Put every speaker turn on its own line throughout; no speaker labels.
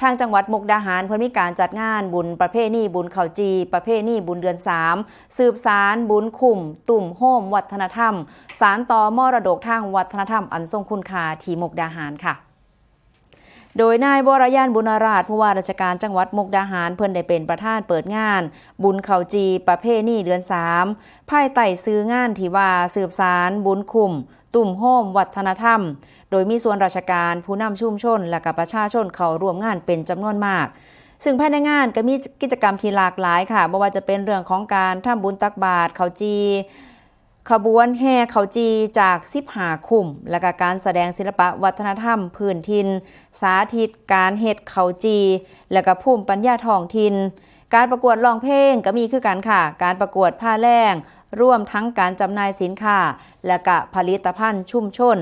ทางจังหวัดมุกดาหารเพิ่นมีการจัดงานบุญประเพณีบุญข้าวจีประเพณีบุญเดือน3สืบสารบุญคุ้มตุ่มโฮมวัฒนธรรมสารต่อมรดกทางวัฒนธรรมอันทรงคุณค่าที่มุกดาหารค่ะโดยนายวรยานบุญราชผู้ว่าราชการจังหวัดมุกดาหารเพิ่นได้เป็นประธานเปิดงานบุญข้าวจีประเพณีเดือน3ภายใต้ซื้องานที่ว่าสืบสารบุญคุ้มตุ่มโฮมวัฒนธรรมโดยมีส่วนราชการผู้นำชุมชนและกับประชาชนเข้าร่วมงานเป็นจำนวนมากซึ่งภายในงานก็มีกิจกรรมที่หลากหลายค่ะไม่ว่าจะเป็นเรื่องของการทำบุญตักบาตรข้าวจีขบวนแห่ข้าวจีจาก15คุ้มและก็การแสดงศิลปะวัฒนธรรมพื้นถิ่นสาธิตการเฮ็ดข้าวจีและก็ภูมิปัญญาท้องถิ่นการประกวดร้องเพลงก็มีคือกันค่ะการประกวดผ้าแลงร่วมทั้งการจำหน่ายสินค้าและก็ผลิตภัณฑ์ชุมชน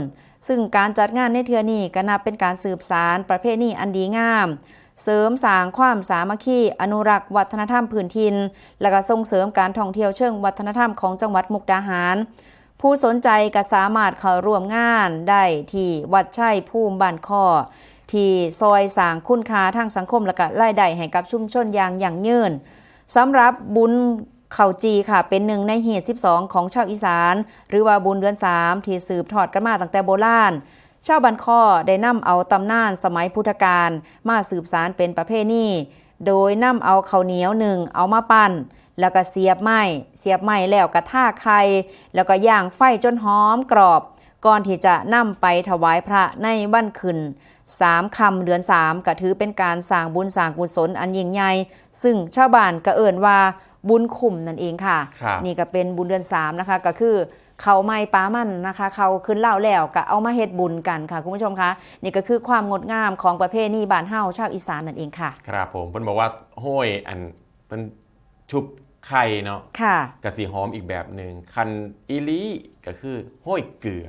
ซึ่งการจัดงานในเทื่อนี้ก็นับเป็นการสืบสานประเพณีอันดีงามเสริมสร้างความสามัคคีอนุรักษ์วัฒนธรรมพื้นถิ่นและก็ส่งเสริมการท่องเที่ยวเชิงวัฒนธรรมของจังหวัดมุกดาหารผู้สนใจก็สามารถเข้าร่วมงานได้ที่วัดชัยภูมิบ้านค้อที่ซอยสร้างคุณค่าทางสังคมและก็รายได้ให้กับชุมชนอย่างยั่งยืนสำหรับบุญข้าวจีค่ะเป็นหนึ่งในฮีต12ของชาวอีสานหรือว่าบุญเดือน3ที่สืบทอดกันมาตั้งแต่โบราณชาวบ้านค้อได้นำเอาตำนานสมัยพุทธกาลมาสืบสานเป็นประเพณีโดยนำเอาข้าวเหนียว1เอามาปั้นแล้วก็เสียบไม้แล้วก็ท่าไข่แล้วก็ย่างไฟจนหอมกรอบก่อนที่จะนำไปถวายพระในวันขึ้น3ค่ำเดือน3ก็ถือเป็นการสร้างบุญสร้างกุศลอันยิ่งใหญ่ซึ่งชาวบ้านก็เอิ้นว่าบุญคุ้มนั่นเองค่ะนี่ก็เป็นบุญเดือน3นะคะก็คือเขาไม้ปลามันนะคะเขาขึ้นเล่าแล้วก็เอามาเฮ็ดบุญกันค่ะคุณผู้ชมคะนี่ก็คือความงดงามของประเพณีบ้านเฮาชาวอีสานนั่นเองค่ะ
ครับผมเพิ่นบอกว่าห้อยอันเป็นชุบไข่เนาะ
ค่ะ
กะสีหอมอีกแบบหนึ่งคันอีลีก็คือห้อยเกลือ